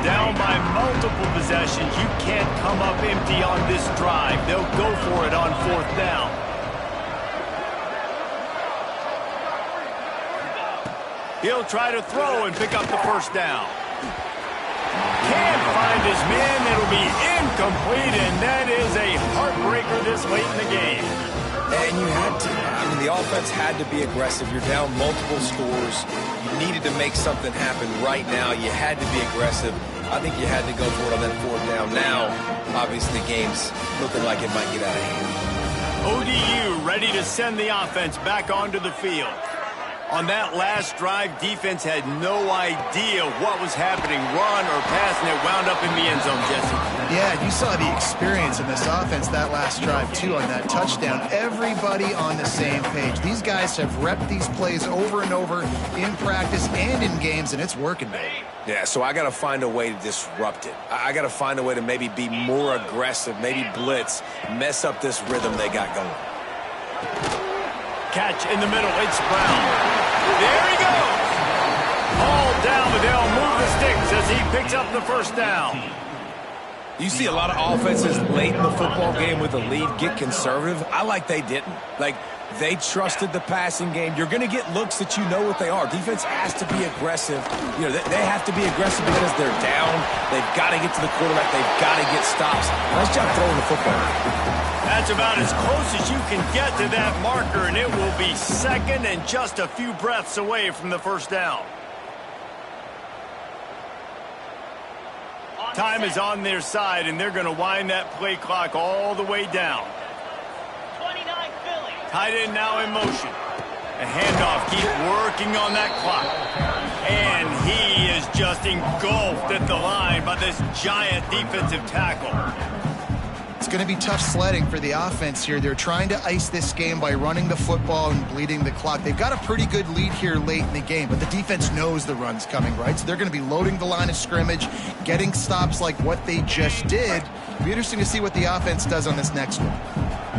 Down by multiple possessions, you can't come up empty on this drive. They'll go for it on 4th down. He'll try to throw and pick up the first down. Can't find his man. It'll be incomplete, and that is a heartbreaker this late in the game. And you had to. I mean, the offense had to be aggressive. You're down multiple scores. You needed to make something happen right now. You had to be aggressive. I think you had to go for it on that 4th down. Now, obviously, the game's looking like it might get out of hand. ODU ready to send the offense back onto the field. On that last drive, defense had no idea what was happening, run or pass, and it wound up in the end zone, Jesse. Yeah, you saw the experience in this offense that last drive, too, on that touchdown. Everybody on the same page. These guys have repped these plays over and over in practice and in games, and it's working, baby. Yeah, so I got to find a way to disrupt it. I got to find a way to maybe be more aggressive, maybe blitz, mess up this rhythm they got going. Catch in the middle. It's Brown. There he goes. Hauled down, but they'll move the sticks as he picks up the first down. You see a lot of offenses late in the football game with a lead get conservative. I like they didn't. Like, they trusted the passing game. You're going to get looks that you know what they are. Defense has to be aggressive. You know, they have to be aggressive because they're down. They've got to get to the quarterback. They've got to get stops. Nice job throwing the football. That's about as close as you can get to that marker, and it will be 2nd and just a few breaths away from the first down. Time is on their side, and they're going to wind that play clock all the way down. 29 Philly. Tight end now in motion. A handoff, keep working on that clock. And he is just engulfed at the line by this giant defensive tackle. It's going to be tough sledding for the offense here. They're trying to ice this game by running the football and bleeding the clock. They've got a pretty good lead here late in the game, but the defense knows the run's coming, right? So they're going to be loading the line of scrimmage, getting stops like what they just did. It'll be interesting to see what the offense does on this next one.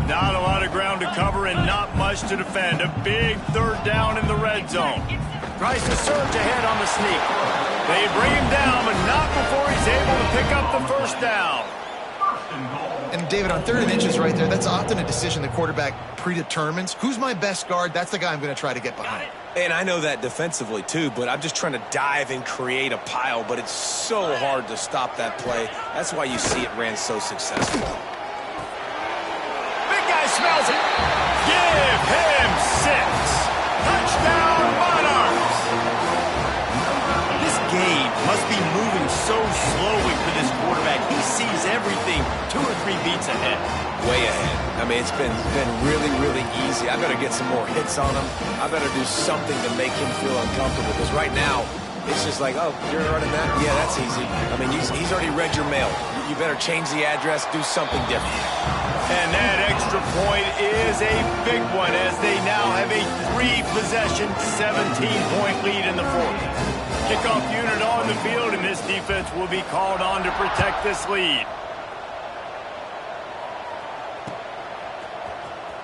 Not a lot of ground to cover and not much to defend. A big 3rd down in the red zone. Tries to surge ahead on the sneak. They bring him down, but not before he's able to pick up the first down. And David, on 3rd and inches right there, that's often a decision the quarterback predetermines. Who's my best guard? That's the guy I'm going to try to get behind. And I know that defensively, too, but I'm just trying to dive and create a pile, but it's so hard to stop that play. That's why you see it ran so successful. Big guy smells it. Give him 6. Touchdown, Monarchs. This game must be moving so slowly for this quarterback. He sees everything 3 beats ahead. Way ahead. I mean, it's been really, really easy. I better get some more hits on him. I better do something to make him feel uncomfortable, because right now, it's just like, oh, you're running that? Yeah, that's easy. I mean, he's already read your mail. You better change the address, do something different. And that extra point is a big one, as they now have a 3-possession, 17-point lead in the fourth. Kickoff unit on the field, and this defense will be called on to protect this lead.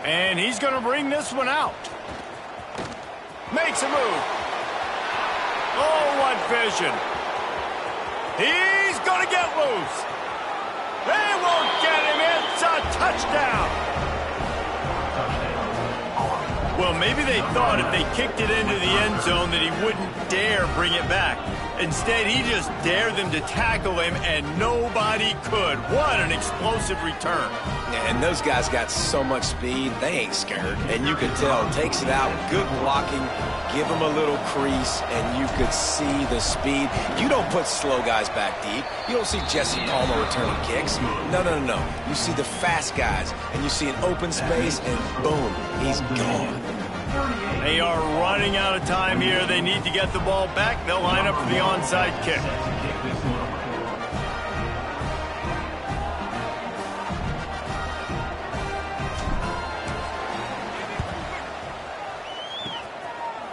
And he's going to bring this one out. Makes a move. Oh, what vision. He's going to get loose. They won't get him. It's a touchdown. Well, maybe they thought if they kicked it into the end zone that he wouldn't dare bring it back. Instead, he just dared them to tackle him, and nobody could. What an explosive return. Yeah, and those guys got so much speed, they ain't scared. And you could tell, takes it out, good blocking, give him a little crease, and you could see the speed. You don't put slow guys back deep. You don't see Jesse Palmer returning kicks. No. You see the fast guys, and you see an open space, and boom, he's gone. They are running out of time here. They need to get the ball back. They'll line up for the onside kick.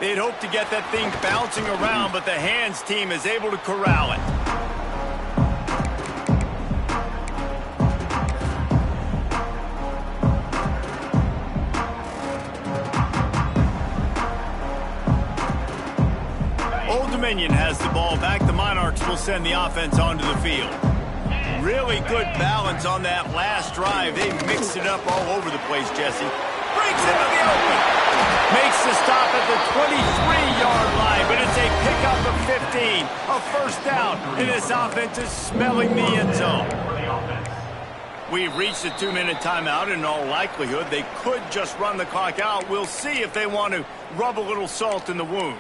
They'd hoped to get that thing bouncing around, but the hands team is able to corral it. Old Dominion has the ball back. The Monarchs will send the offense onto the field. Really good balance on that last drive. They mixed it up all over the place, Jesse. Breaks into the open. Makes the stop at the 23-yard line, but it's a pickup of 15. A first down, and this offense is smelling the end zone. We've reached the 2-minute timeout. In all likelihood, they could just run the clock out. We'll see if they want to rub a little salt in the wound.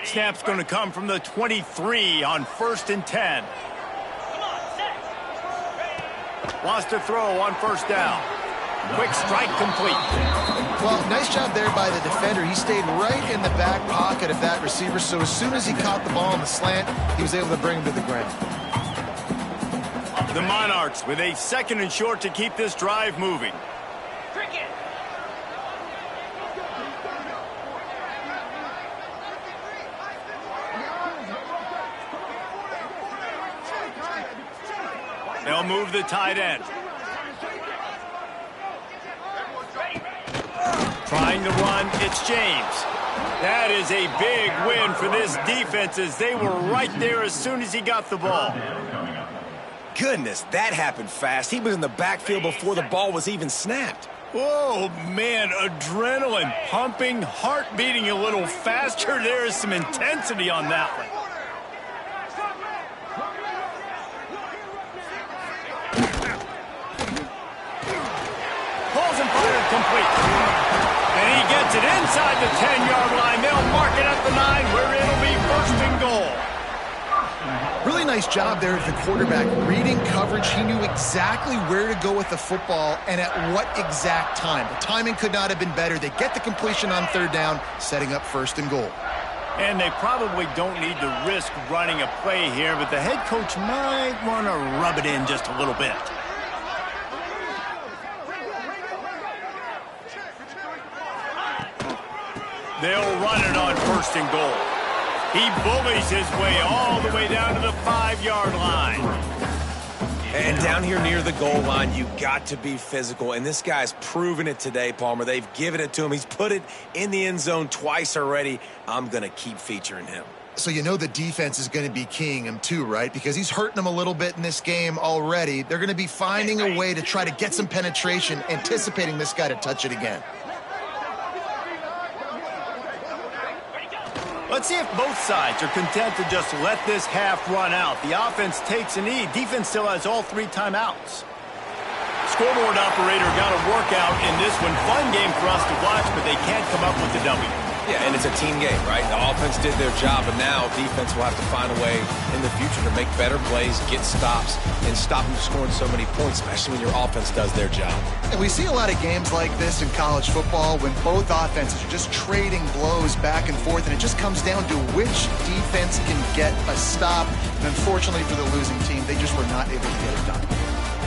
Snap's going to come from the 23 on 1st and 10. Wants to throw on first down. Quick strike complete. Well, nice job there by the defender. He stayed right in the back pocket of that receiver, so as soon as he caught the ball on the slant, he was able to bring him to the ground. The Monarchs with a 2nd and short to keep this drive moving. Cricket. They'll move the tight end. Trying to run, it's James. That is a big win for this defense, as they were right there as soon as he got the ball. Goodness, that happened fast. He was in the backfield before the ball was even snapped. Oh, man, adrenaline pumping, heart beating a little faster. There is some intensity on that one. Pulls and fired complete. And he gets it inside the 10-yard line. They'll mark it at the 9, where it'll be 1st and goal. Really nice job there of the quarterback. Reading coverage, he knew exactly where to go with the football and at what exact time. The timing could not have been better. They get the completion on 3rd down, setting up 1st and goal. And they probably don't need to risk running a play here, but the head coach might want to rub it in just a little bit. They'll run it on 1st and goal. He bullies his way all the way down to the 5-yard line. And down here near the goal line, you got to be physical. And this guy's proven it today, Palmer. They've given it to him. He's put it in the end zone twice already. I'm going to keep featuring him. So you know the defense is going to be keying him too, right? Because he's hurting them a little bit in this game already. They're going to be finding a way to try to get some penetration, anticipating this guy to touch it again. Let's see if both sides are content to just let this half run out. The offense takes a knee. Defense still has all 3 timeouts. Scoreboard operator got a workout in this one. Fun game for us to watch, but they can't come up with the W. Yeah, and it's a team game, right? The offense did their job, but now defense will have to find a way in the future to make better plays, get stops, and stop them scoring so many points, especially when your offense does their job. And we see a lot of games like this in college football when both offenses are just trading blows back and forth, and it just comes down to which defense can get a stop. And unfortunately for the losing team, they just were not able to get it done.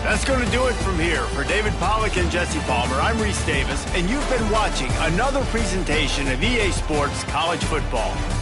That's going to do it from here. For David Pollack and Jesse Palmer, I'm Reese Davis, and you've been watching another presentation of EA Sports College Football.